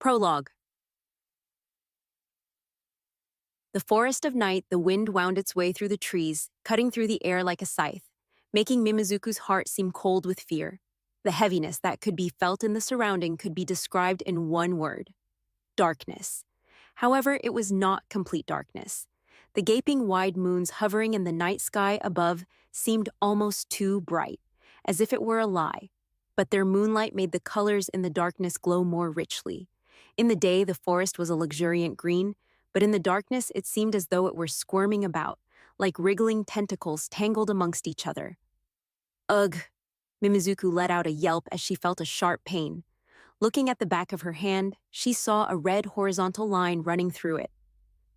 Prologue. The forest of night, the wind wound its way through the trees, cutting through the air like a scythe, making Mimizuku's heart seem cold with fear. The heaviness that could be felt in the surrounding could be described in one word: darkness. However, it was not complete darkness. The gaping wide moons hovering in the night sky above seemed almost too bright, as if it were a lie. But their moonlight made the colors in the darkness glow more richly. In the day, the forest was a luxuriant green, but in the darkness it seemed as though it were squirming about, like wriggling tentacles tangled amongst each other. Ugh! Mimizuku let out a yelp as she felt a sharp pain. Looking at the back of her hand, she saw a red horizontal line running through it.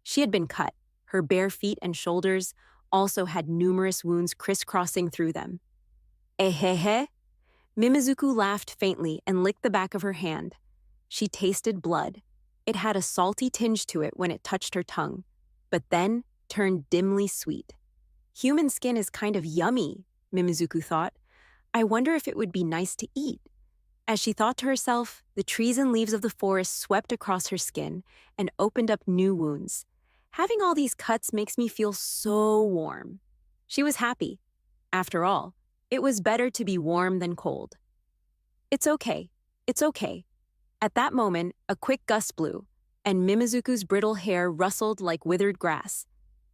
She had been cut. Her bare feet and shoulders also had numerous wounds crisscrossing through them. Ehehe? Mimizuku laughed faintly and licked the back of her hand. She tasted blood. It had a salty tinge to it when it touched her tongue, but then turned dimly sweet. Human skin is kind of yummy, Mimizuku thought. I wonder if it would be nice to eat. As she thought to herself, the trees and leaves of the forest swept across her skin and opened up new wounds. Having all these cuts makes me feel so warm. She was happy. After all, it was better to be warm than cold. It's okay. It's okay. At that moment, a quick gust blew, and Mimizuku's brittle hair rustled like withered grass.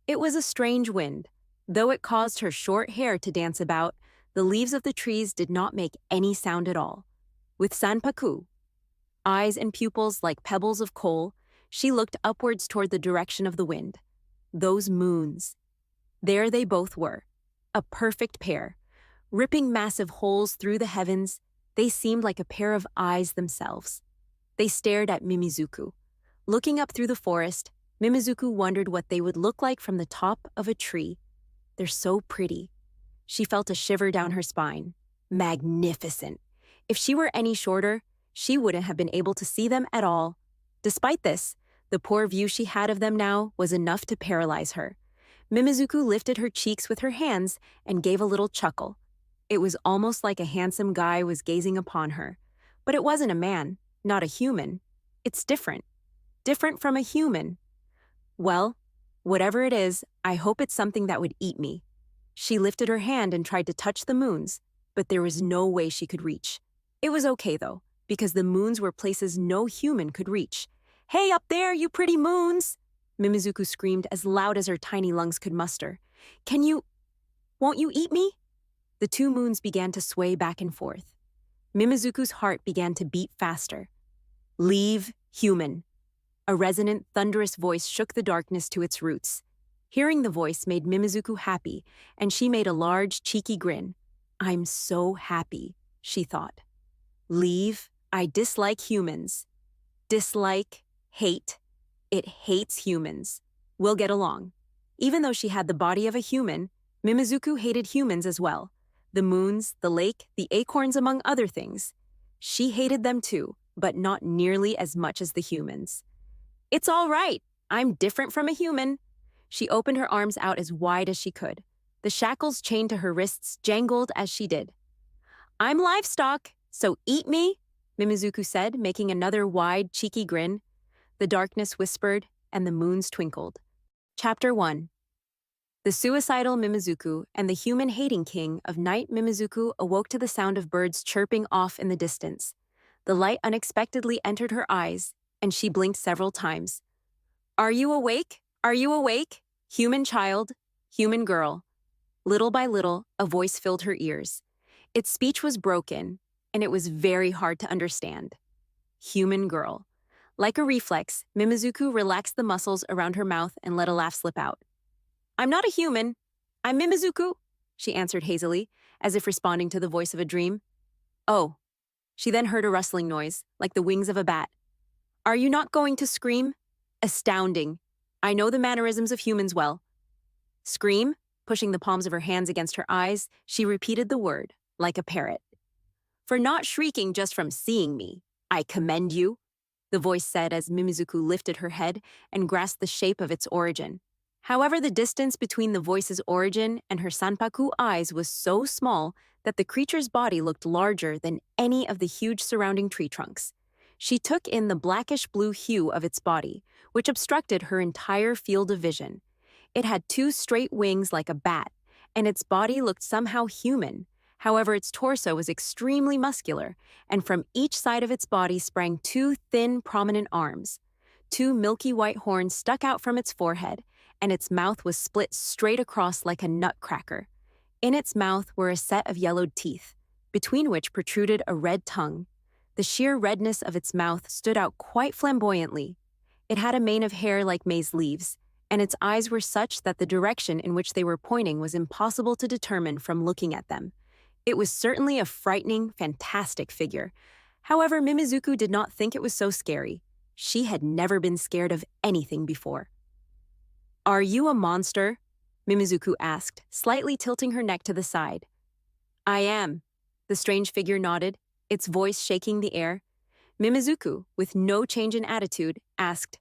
It was a strange wind. Though it caused her short hair to dance about, the leaves of the trees did not make any sound at all. With sanpaku, eyes and pupils like pebbles of coal, she looked upwards toward the direction of the wind. Those moons. There they both were, a perfect pair. Ripping massive holes through the heavens, they seemed like a pair of eyes themselves. They stared at Mimizuku. Looking up through the forest, Mimizuku wondered what they would look like from the top of a tree. They're so pretty. She felt a shiver down her spine. Magnificent. If she were any shorter, she wouldn't have been able to see them at all. Despite this, the poor view she had of them now was enough to paralyze her. Mimizuku lifted her cheeks with her hands and gave a little chuckle. It was almost like a handsome guy was gazing upon her. But it wasn't a man, not a human. It's different. Different from a human. Well, whatever it is, I hope it's something that would eat me. She lifted her hand and tried to touch the moons, but there was no way she could reach. It was okay, though, because the moons were places no human could reach. Hey, up there, you pretty moons! Mimizuku screamed as loud as her tiny lungs could muster. Won't you eat me? The two moons began to sway back and forth. Mimizuku's heart began to beat faster. Leave, human. A resonant, thunderous voice shook the darkness to its roots. Hearing the voice made Mimizuku happy, and she made a large, cheeky grin. I'm so happy, she thought. Leave, I dislike humans. Dislike, hate. It hates humans. We'll get along. Even though she had the body of a human, Mimizuku hated humans as well. The moons, the lake, the acorns, among other things. She hated them too, but not nearly as much as the humans. It's all right. I'm different from a human. She opened her arms out as wide as she could. The shackles chained to her wrists jangled as she did. I'm livestock, so eat me, Mimizuku said, making another wide, cheeky grin. The darkness whispered, and the moons twinkled. Chapter 1. The suicidal Mimizuku and the human-hating king of night Mimizuku awoke to the sound of birds chirping off in the distance. The light unexpectedly entered her eyes, and she blinked several times. Are you awake? Are you awake? Human child, human girl. Little by little, a voice filled her ears. Its speech was broken, and it was very hard to understand. Human girl. Like a reflex, Mimizuku relaxed the muscles around her mouth and let a laugh slip out. I'm not a human. I'm Mimizuku, she answered hazily, as if responding to the voice of a dream. Oh. She then heard a rustling noise, like the wings of a bat. Are you not going to scream? Astounding. I know the mannerisms of humans well. Scream? Pushing the palms of her hands against her eyes, she repeated the word, like a parrot. For not shrieking just from seeing me, I commend you, the voice said as Mimizuku lifted her head and grasped the shape of its origin. However, the distance between the voice's origin and her sanpaku eyes was so small that the creature's body looked larger than any of the huge surrounding tree trunks. She took in the blackish-blue hue of its body, which obstructed her entire field of vision. It had two straight wings like a bat, and its body looked somehow human. However, its torso was extremely muscular, and from each side of its body sprang two thin, prominent arms. Two milky white horns stuck out from its forehead, and its mouth was split straight across like a nutcracker. In its mouth were a set of yellowed teeth, between which protruded a red tongue. The sheer redness of its mouth stood out quite flamboyantly. It had a mane of hair like maize leaves, and its eyes were such that the direction in which they were pointing was impossible to determine from looking at them. It was certainly a frightening, fantastic figure. However, Mimizuku did not think it was so scary. She had never been scared of anything before. "Are you a monster?" Mimizuku asked, slightly tilting her neck to the side. "I am," the strange figure nodded, its voice shaking the air. Mimizuku, with no change in attitude, asked,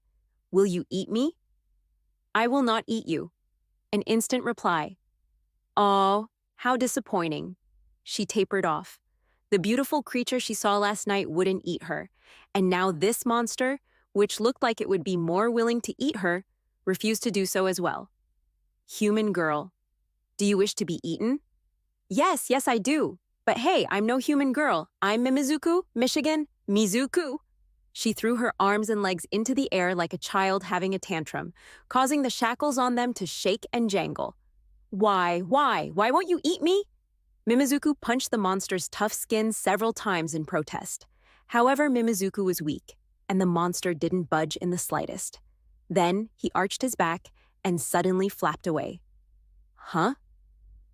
"Will you eat me?" "I will not eat you." An instant reply. "Oh, how disappointing." She tapered off. The beautiful creature she saw last night wouldn't eat her, and now this monster, which looked like it would be more willing to eat her, refused to do so as well. "Human girl. Do you wish to be eaten?" Yes, I do. But hey, I'm no human girl. I'm Mimizuku, Michigan, Mizuku." She threw her arms and legs into the air like a child having a tantrum, causing the shackles on them to shake and jangle. Why won't you eat me?" Mimizuku punched the monster's tough skin several times in protest. However, Mimizuku was weak, and the monster didn't budge in the slightest. Then he arched his back and suddenly flapped away. Huh?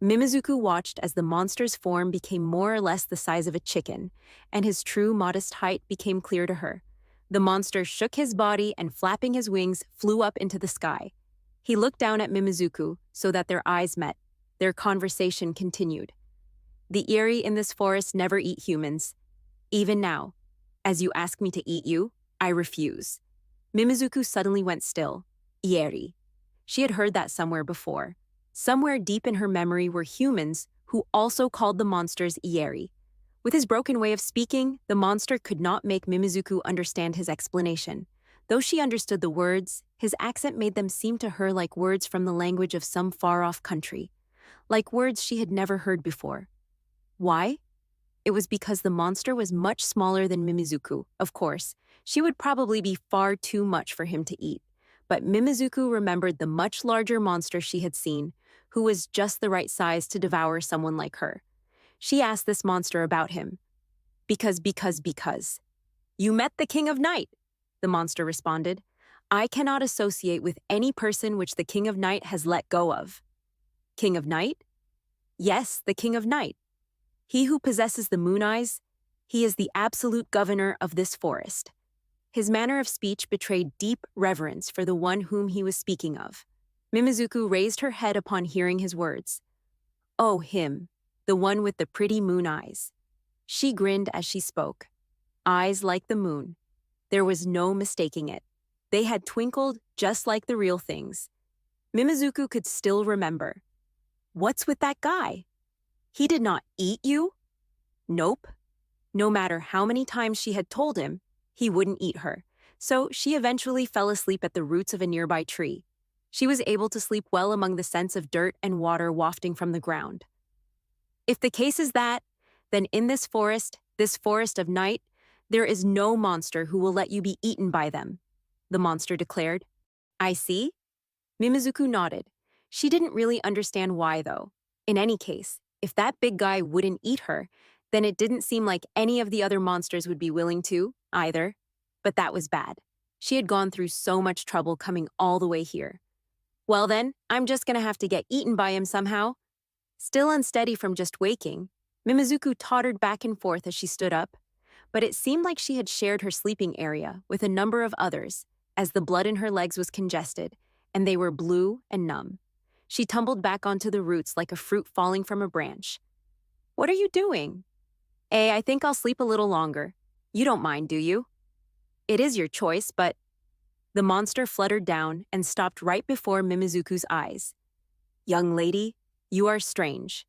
Mimizuku watched as the monster's form became more or less the size of a chicken, and his true modest height became clear to her. The monster shook his body and, flapping his wings, flew up into the sky. He looked down at Mimizuku so that their eyes met. Their conversation continued. "The Eri in this forest never eat humans. Even now, as you ask me to eat you, I refuse." Mimizuku suddenly went still. Ieri. She had heard that somewhere before. Somewhere deep in her memory were humans who also called the monsters Ieri. With his broken way of speaking, the monster could not make Mimizuku understand his explanation. Though she understood the words, his accent made them seem to her like words from the language of some far-off country, like words she had never heard before. Why? It was because the monster was much smaller than Mimizuku, of course. She would probably be far too much for him to eat. But Mimizuku remembered the much larger monster she had seen, who was just the right size to devour someone like her. She asked this monster about him. Because. "You met the King of Night," the monster responded. "I cannot associate with any person which the King of Night has let go of." "King of Night?" "Yes, the King of Night. He who possesses the moon eyes, he is the absolute governor of this forest." His manner of speech betrayed deep reverence for the one whom he was speaking of. Mimizuku raised her head upon hearing his words. "Oh, him, the one with the pretty moon eyes." She grinned as she spoke. Eyes like the moon. There was no mistaking it. They had twinkled just like the real things. Mimizuku could still remember. "What's with that guy? He did not eat you?" Nope. No matter how many times she had told him, he wouldn't eat her. So she eventually fell asleep at the roots of a nearby tree. She was able to sleep well among the scents of dirt and water wafting from the ground. If the case is that, then in this forest of night, there is no monster who will let you be eaten by them, the monster declared. "I see." Mimizuku nodded. She didn't really understand why, though. In any case, if that big guy wouldn't eat her, then it didn't seem like any of the other monsters would be willing to, either. But that was bad. She had gone through so much trouble coming all the way here. "Well then, I'm just gonna have to get eaten by him somehow." Still unsteady from just waking, Mimizuku tottered back and forth as she stood up. But it seemed like she had shared her sleeping area with a number of others, as the blood in her legs was congested, and they were blue and numb. She tumbled back onto the roots like a fruit falling from a branch. "What are you doing?" "I think I'll sleep a little longer. You don't mind, do you?" "It is your choice, but..." The monster fluttered down and stopped right before Mimizuku's eyes. "Young lady, you are strange."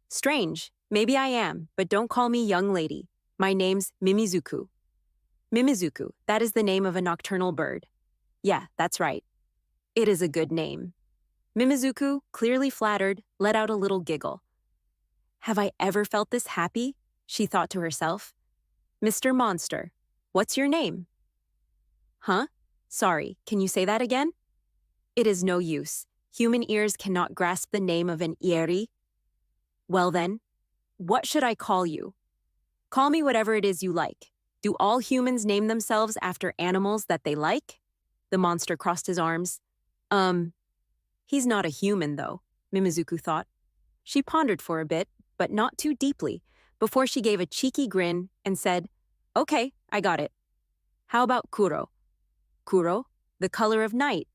"Strange? Maybe I am, but don't call me young lady. My name's Mimizuku." Mimizuku, that is the name of a nocturnal bird. Yeah, that's right. It is a good name. Mimizuku, clearly flattered, let out a little giggle. Have I ever felt this happy? She thought to herself. Mr. Monster, what's your name? Huh? Sorry, can you say that again? It is no use. Human ears cannot grasp the name of an Ieri. Well then, what should I call you? Call me whatever it is you like. Do all humans name themselves after animals that they like? The monster crossed his arms. He's not a human, though, Mimizuku thought. She pondered for a bit, but not too deeply, before she gave a cheeky grin and said, Okay, I got it. How about Kuro? Kuro? The color of night.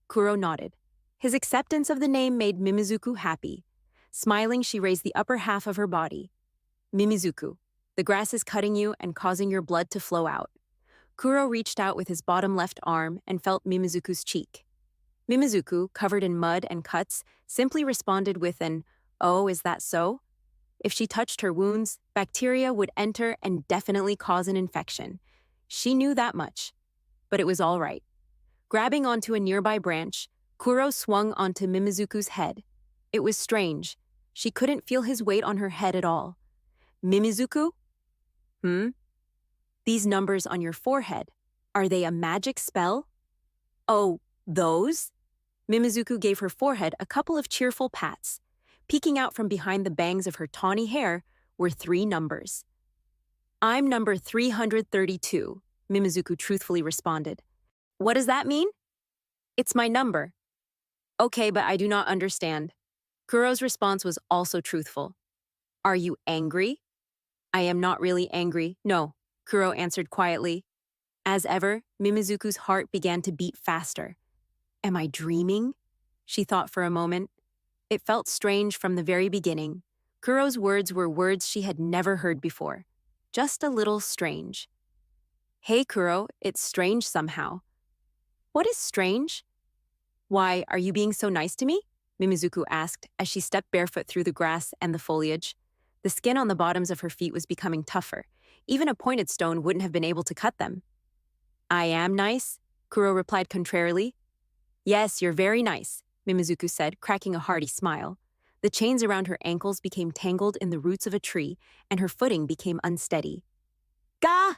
Kuro nodded. His acceptance of the name made Mimizuku happy. Smiling, she raised the upper half of her body. Mimizuku, the grass is cutting you and causing your blood to flow out. Kuro reached out with his bottom left arm and felt Mimizuku's cheek. Mimizuku, covered in mud and cuts, simply responded with an, Oh, is that so? If she touched her wounds, bacteria would enter and definitely cause an infection. She knew that much. But it was all right. Grabbing onto a nearby branch, Kuro swung onto Mimizuku's head. It was strange. She couldn't feel his weight on her head at all. Mimizuku? These numbers on your forehead, are they a magic spell? Oh, those? Mimizuku gave her forehead a couple of cheerful pats. Peeking out from behind the bangs of her tawny hair were 3 numbers. I'm number 332, Mimizuku truthfully responded. What does that mean? It's my number. Okay, but I do not understand. Kuro's response was also truthful. Are you angry? I am not really angry, no, Kuro answered quietly. As ever, Mimizuku's heart began to beat faster. Am I dreaming? She thought for a moment. It felt strange from the very beginning. Kuro's words were words she had never heard before. Just a little strange. Hey, Kuro, it's strange somehow. What is strange? Why, are you being so nice to me? Mimizuku asked as she stepped barefoot through the grass and the foliage. The skin on the bottoms of her feet was becoming tougher. Even a pointed stone wouldn't have been able to cut them. I am nice, Kuro replied contrarily. Yes, you're very nice, Mimizuku said, cracking a hearty smile. The chains around her ankles became tangled in the roots of a tree, and her footing became unsteady. Gah!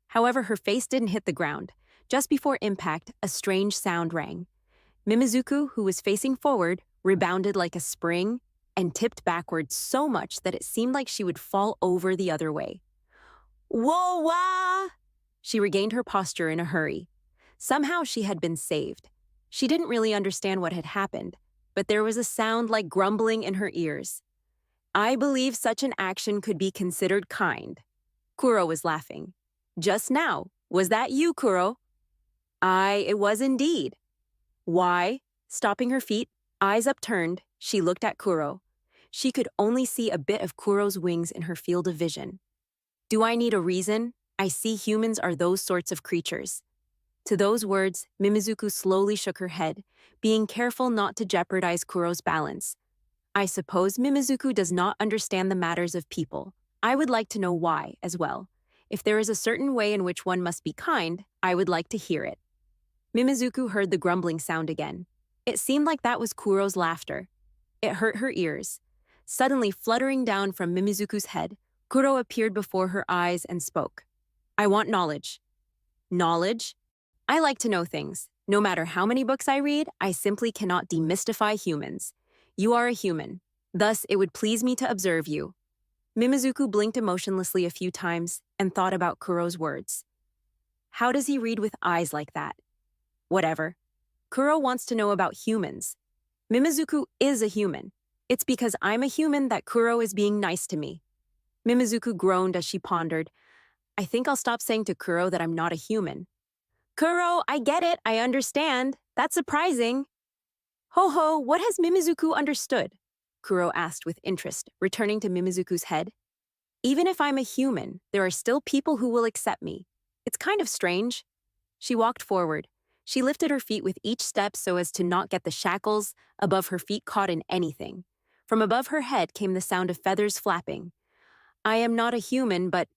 However, her face didn't hit the ground. Just before impact, a strange sound rang. Mimizuku, who was facing forward, rebounded like a spring and tipped backward so much that it seemed like she would fall over the other way. Whoa-wah! She regained her posture in a hurry. Somehow she had been saved. She didn't really understand what had happened, but there was a sound like grumbling in her ears. I believe such an action could be considered kind. Kuro was laughing. Just now, was that you, Kuro? It was indeed. Why? Stopping her feet, eyes upturned, she looked at Kuro. She could only see a bit of Kuro's wings in her field of vision. Do I need a reason? I see humans are those sorts of creatures. To those words, Mimizuku slowly shook her head, being careful not to jeopardize Kuro's balance. I suppose Mimizuku does not understand the matters of people. I would like to know why, as well. If there is a certain way in which one must be kind, I would like to hear it. Mimizuku heard the grumbling sound again. It seemed like that was Kuro's laughter. It hurt her ears. Suddenly fluttering down from Mimizuku's head, Kuro appeared before her eyes and spoke. I want knowledge. Knowledge? I like to know things. No matter how many books I read, I simply cannot demystify humans. You are a human. Thus, it would please me to observe you. Mimizuku blinked emotionlessly a few times and thought about Kuro's words. How does he read with eyes like that? Whatever. Kuro wants to know about humans. Mimizuku is a human. It's because I'm a human that Kuro is being nice to me. Mimizuku groaned as she pondered. I think I'll stop saying to Kuro that I'm not a human. Kuro, I get it, I understand. That's surprising. Ho-ho, what has Mimizuku understood? Kuro asked with interest, returning to Mimizuku's head. Even if I'm a human, there are still people who will accept me. It's kind of strange. She walked forward. She lifted her feet with each step so as to not get the shackles above her feet caught in anything. From above her head came the sound of feathers flapping. I am not a human, but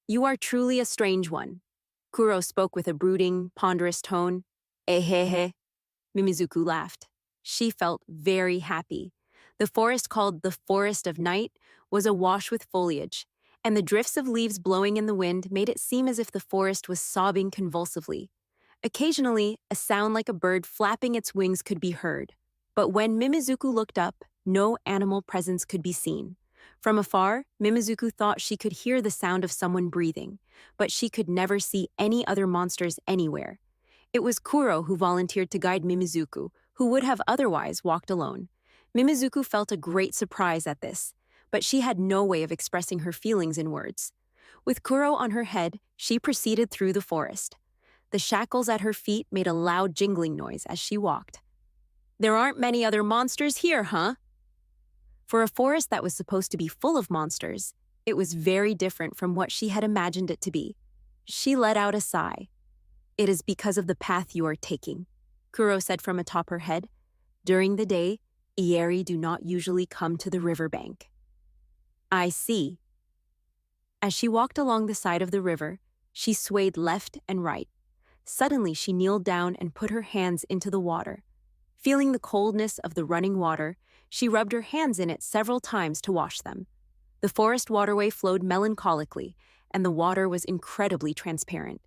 you are truly a strange one. Kuro spoke with a brooding, ponderous tone. Ehehe. Mimizuku laughed. She felt very happy. The forest called the Forest of Night was awash with foliage, and the drifts of leaves blowing in the wind made it seem as if the forest was sobbing convulsively. Occasionally, a sound like a bird flapping its wings could be heard. But when Mimizuku looked up, no animal presence could be seen. From afar, Mimizuku thought she could hear the sound of someone breathing, but she could never see any other monsters anywhere. It was Kuro who volunteered to guide Mimizuku, who would have otherwise walked alone. Mimizuku felt a great surprise at this, but she had no way of expressing her feelings in words. With Kuro on her head, she proceeded through the forest. The shackles at her feet made a loud jingling noise as she walked. There aren't many other monsters here, huh? For a forest that was supposed to be full of monsters, it was very different from what she had imagined it to be. She let out a sigh. It is because of the path you are taking, Kuro said from atop her head. During the day, Ieri do not usually come to the riverbank. I see. As she walked along the side of the river, she swayed left and right. Suddenly, she kneeled down and put her hands into the water. Feeling the coldness of the running water, she rubbed her hands in it several times to wash them. The forest waterway flowed melancholically, and the water was incredibly transparent.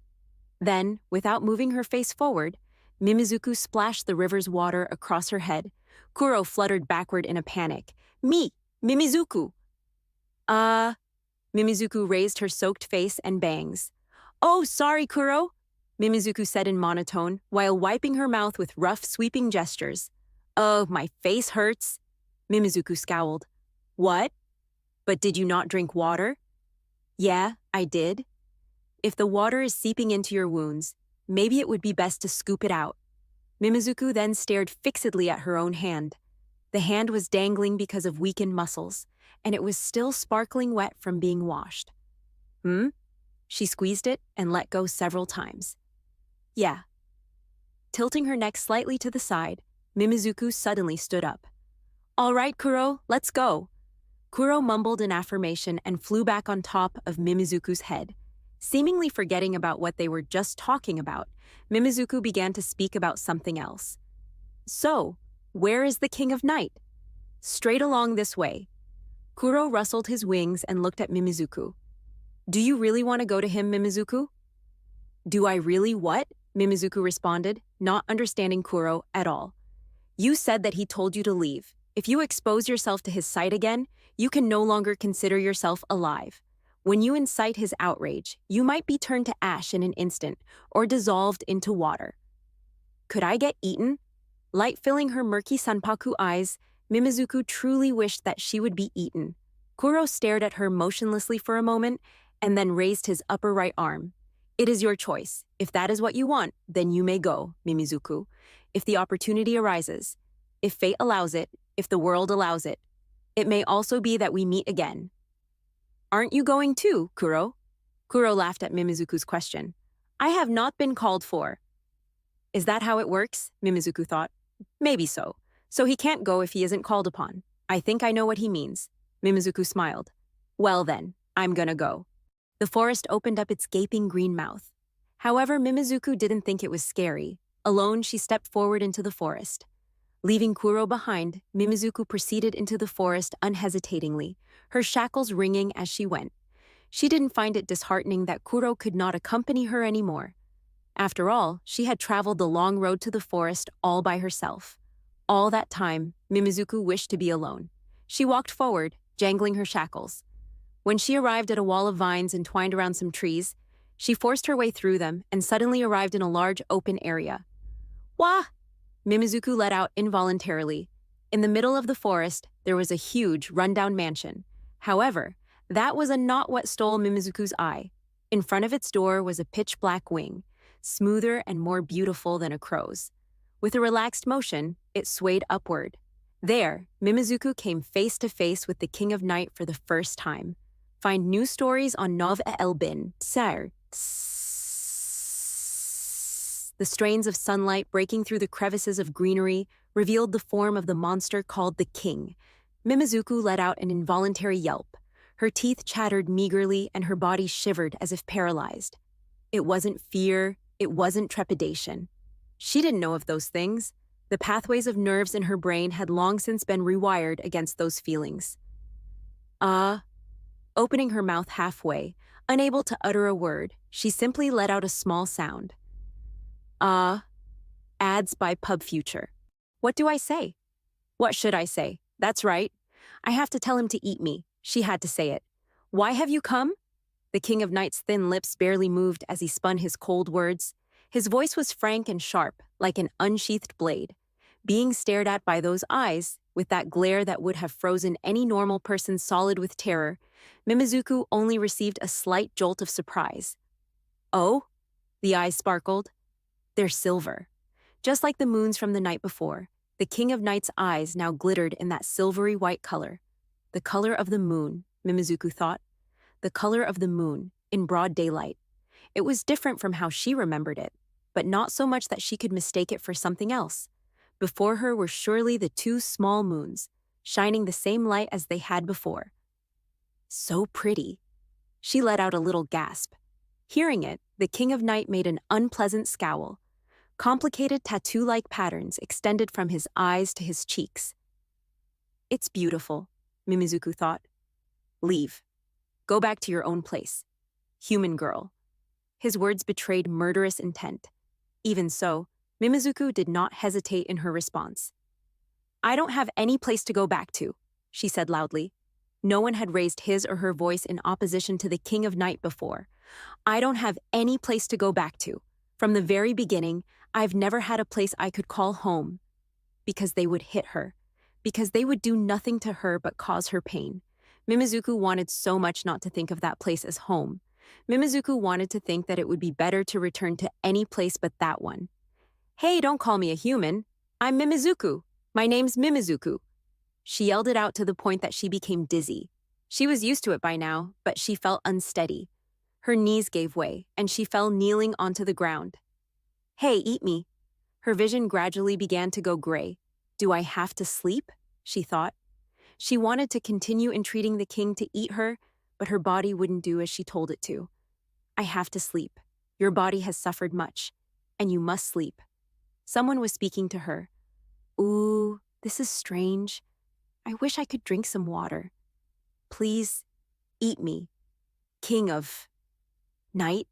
Then, without moving her face forward, Mimizuku splashed the river's water across her head. Kuro fluttered backward in a panic. Mimizuku! Mimizuku raised her soaked face and bangs. Oh, sorry, Kuro, Mimizuku said in monotone, while wiping her mouth with rough, sweeping gestures. Oh, my face hurts, Mimizuku scowled. What? But did you not drink water? Yeah, I did. If the water is seeping into your wounds, maybe it would be best to scoop it out. Mimizuku then stared fixedly at her own hand. The hand was dangling because of weakened muscles, and it was still sparkling wet from being washed. She squeezed it and let go several times. Yeah. Tilting her neck slightly to the side, Mimizuku suddenly stood up. All right, Kuro, let's go. Kuro mumbled an affirmation and flew back on top of Mimizuku's head. Seemingly forgetting about what they were just talking about, Mimizuku began to speak about something else. So, where is the King of Night? Straight along this way. Kuro rustled his wings and looked at Mimizuku. Do you really want to go to him, Mimizuku? Do I really what? Mimizuku responded, not understanding Kuro at all. You said that he told you to leave. If you expose yourself to his sight again, you can no longer consider yourself alive. When you incite his outrage, you might be turned to ash in an instant or dissolved into water. Could I get eaten? Light filling her murky sanpaku eyes, Mimizuku truly wished that she would be eaten. Kuro stared at her motionlessly for a moment and then raised his upper right arm. It is your choice. If that is what you want, then you may go, Mimizuku. If the opportunity arises, if fate allows it, if the world allows it. It may also be that we meet again. Aren't you going too, Kuro? Kuro laughed at Mimizuku's question. I have not been called for. Is that how it works? Mimizuku thought. Maybe so. So he can't go if he isn't called upon. I think I know what he means. Mimizuku smiled. Well then, I'm gonna go. The forest opened up its gaping green mouth. However, Mimizuku didn't think it was scary. Alone, she stepped forward into the forest. Leaving Kuro behind, Mimizuku proceeded into the forest unhesitatingly, her shackles ringing as she went. She didn't find it disheartening that Kuro could not accompany her anymore. After all, she had traveled the long road to the forest all by herself. All that time, Mimizuku wished to be alone. She walked forward, jangling her shackles. When she arrived at a wall of vines entwined around some trees, she forced her way through them and suddenly arrived in a large open area. Wah! Mimizuku let out involuntarily. In the middle of the forest, there was a huge, rundown mansion. However, that was not what stole Mimizuku's eye. In front of its door was a pitch-black wing, smoother and more beautiful than a crow's. With a relaxed motion, it swayed upward. There, Mimizuku came face to face with the King of Night for the first time. Find new stories on Nov Elbin. Sire. The strains of sunlight breaking through the crevices of greenery revealed the form of the monster called the King. Mimizuku let out an involuntary yelp. Her teeth chattered meagerly and her body shivered as if paralyzed. It wasn't fear, it wasn't trepidation. She didn't know of those things. The pathways of nerves in her brain had long since been rewired against those feelings. Ah, opening her mouth halfway, unable to utter a word, she simply let out a small sound. Ah, ads by Pub Future. What do I say? What should I say? That's right. I have to tell him to eat me. She had to say it. Why have you come? The King of Night's thin lips barely moved as he spun his cold words. His voice was frank and sharp, like an unsheathed blade. Being stared at by those eyes, with that glare that would have frozen any normal person solid with terror, Mimizuku only received a slight jolt of surprise. Oh? The eyes sparkled. They're silver. Just like the moons from the night before, the King of Night's eyes now glittered in that silvery white color. The color of the moon, Mimizuku thought. The color of the moon, in broad daylight. It was different from how she remembered it, but not so much that she could mistake it for something else. Before her were surely the two small moons, shining the same light as they had before. So pretty. She let out a little gasp. Hearing it, the King of Night made an unpleasant scowl. Complicated tattoo-like patterns extended from his eyes to his cheeks. It's beautiful, Mimizuku thought. Leave. Go back to your own place. Human girl. His words betrayed murderous intent. Even so, Mimizuku did not hesitate in her response. I don't have any place to go back to, she said loudly. No one had raised his or her voice in opposition to the King of Night before. I don't have any place to go back to. From the very beginning, I've never had a place I could call home. Because they would hit her. Because they would do nothing to her but cause her pain. Mimizuku wanted so much not to think of that place as home. Mimizuku wanted to think that it would be better to return to any place but that one. Hey, don't call me a human. I'm Mimizuku. My name's Mimizuku. She yelled it out to the point that she became dizzy. She was used to it by now, but she felt unsteady. Her knees gave way, and she fell kneeling onto the ground. Hey, eat me. Her vision gradually began to go gray. Do I have to sleep? She thought. She wanted to continue entreating the king to eat her, but her body wouldn't do as she told it to. I have to sleep. Your body has suffered much, and you must sleep. Someone was speaking to her. Ooh, this is strange. I wish I could drink some water. Please, eat me. King of Night.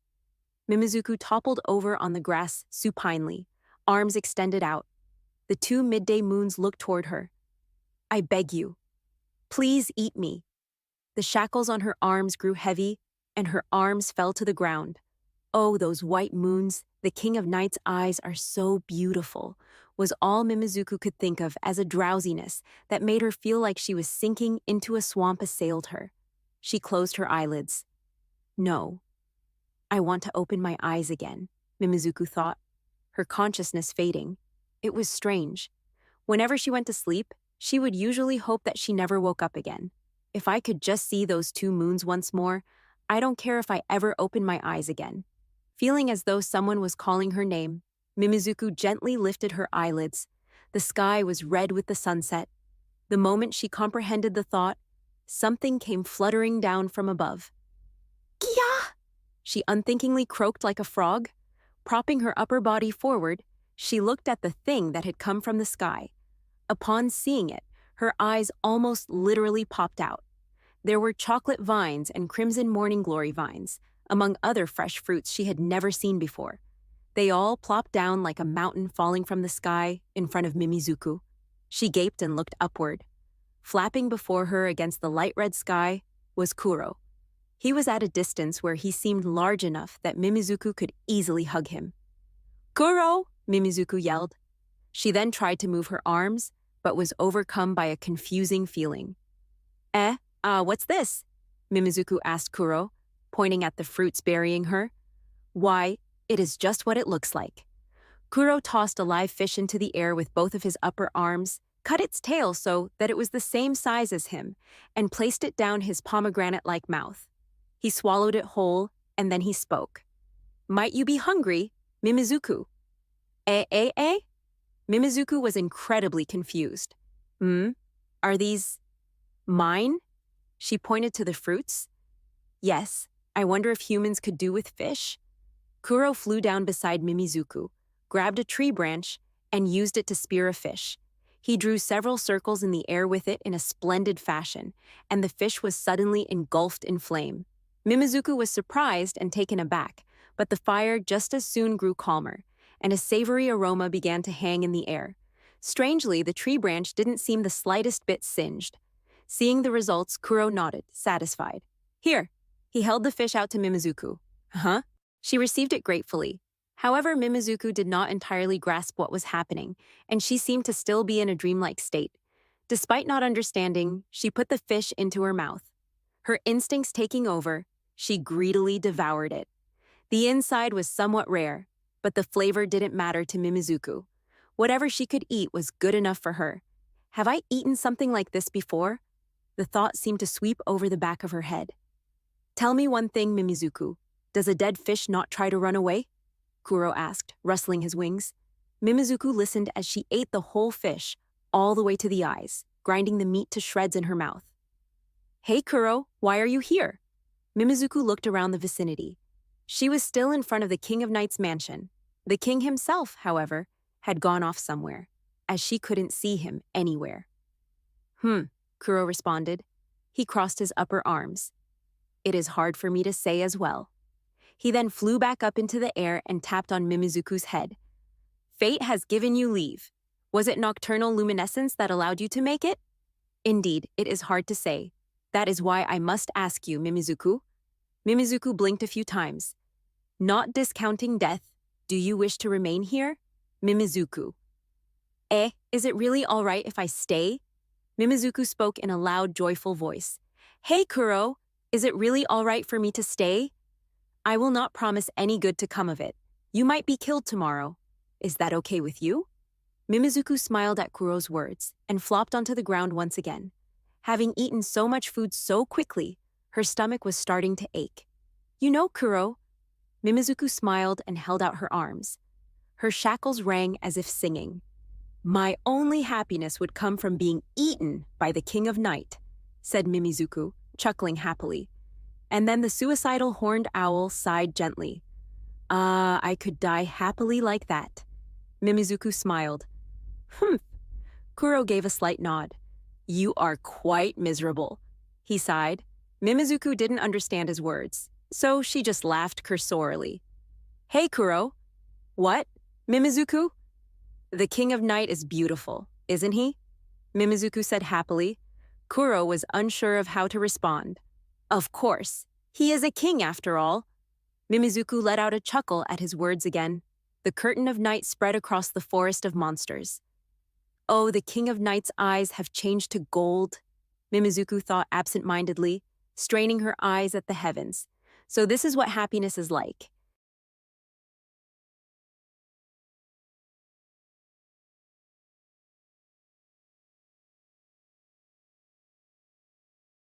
Mimizuku toppled over on the grass supinely, arms extended out. The two midday moons looked toward her. I beg you. Please eat me. The shackles on her arms grew heavy, and her arms fell to the ground. Oh, those white moons, the King of Night's eyes are so beautiful, was all Mimizuku could think of as a drowsiness that made her feel like she was sinking into a swamp assailed her. She closed her eyelids. No. I want to open my eyes again, Mimizuku thought, her consciousness fading. It was strange. Whenever she went to sleep, she would usually hope that she never woke up again. If I could just see those two moons once more, I don't care if I ever open my eyes again. Feeling as though someone was calling her name, Mimizuku gently lifted her eyelids. The sky was red with the sunset. The moment she comprehended the thought, something came fluttering down from above. Kia! She unthinkingly croaked like a frog. Propping her upper body forward, she looked at the thing that had come from the sky. Upon seeing it, her eyes almost literally popped out. There were chocolate vines and crimson morning glory vines, among other fresh fruits she had never seen before. They all plopped down like a mountain falling from the sky in front of Mimizuku. She gaped and looked upward. Flapping before her against the light red sky was Kuro. He was at a distance where he seemed large enough that Mimizuku could easily hug him. Kuro! Mimizuku yelled. She then tried to move her arms, but was overcome by a confusing feeling. What's this? Mimizuku asked Kuro, pointing at the fruits burying her. Why, it is just what it looks like. Kuro tossed a live fish into the air with both of his upper arms, cut its tail so that it was the same size as him, and placed it down his pomegranate-like mouth. He swallowed it whole, and then he spoke. Might you be hungry, Mimizuku? Eh? Mimizuku was incredibly confused. Are these mine? She pointed to the fruits. Yes, I wonder if humans could do with fish. Kuro flew down beside Mimizuku, grabbed a tree branch, and used it to spear a fish. He drew several circles in the air with it in a splendid fashion, and the fish was suddenly engulfed in flame. Mimizuku was surprised and taken aback, but the fire just as soon grew calmer, and a savory aroma began to hang in the air. Strangely, the tree branch didn't seem the slightest bit singed. Seeing the results, Kuro nodded, satisfied. Here. He held the fish out to Mimizuku. Huh? She received it gratefully. However, Mimizuku did not entirely grasp what was happening, and she seemed to still be in a dreamlike state. Despite not understanding, she put the fish into her mouth. Her instincts taking over, she greedily devoured it. The inside was somewhat rare, but the flavor didn't matter to Mimizuku. Whatever she could eat was good enough for her. Have I eaten something like this before? The thought seemed to sweep over the back of her head. Tell me one thing, Mimizuku. Does a dead fish not try to run away? Kuro asked, rustling his wings. Mimizuku listened as she ate the whole fish, all the way to the eyes, grinding the meat to shreds in her mouth. Hey, Kuro, why are you here? Mimizuku looked around the vicinity. She was still in front of the King of Night's mansion. The king himself, however, had gone off somewhere, as she couldn't see him anywhere. Kuro responded. He crossed his upper arms. It is hard for me to say as well. He then flew back up into the air and tapped on Mimizuku's head. Fate has given you leave. Was it nocturnal luminescence that allowed you to make it? Indeed, it is hard to say. That is why I must ask you, Mimizuku. Mimizuku blinked a few times. Not discounting death, do you wish to remain here? Mimizuku. Is it really all right if I stay? Mimizuku spoke in a loud, joyful voice. Hey, Kuro, is it really all right for me to stay? I will not promise any good to come of it. You might be killed tomorrow. Is that okay with you? Mimizuku smiled at Kuro's words and flopped onto the ground once again. Having eaten so much food so quickly, her stomach was starting to ache. You know, Kuro. Mimizuku smiled and held out her arms. Her shackles rang as if singing. My only happiness would come from being eaten by the King of Night, said Mimizuku, chuckling happily. And then the suicidal horned owl sighed gently. I could die happily like that. Mimizuku smiled. Kuro gave a slight nod. You are quite miserable. He sighed. Mimizuku didn't understand his words, so she just laughed cursorily. Hey, Kuro. What? Mimizuku? The King of Night is beautiful, isn't he? Mimizuku said happily. Kuro was unsure of how to respond. Of course. He is a king after all. Mimizuku let out a chuckle at his words again. The curtain of night spread across the forest of monsters. Oh, the King of Night's eyes have changed to gold, Mimizuku thought absent-mindedly, straining her eyes at the heavens. So this is what happiness is like.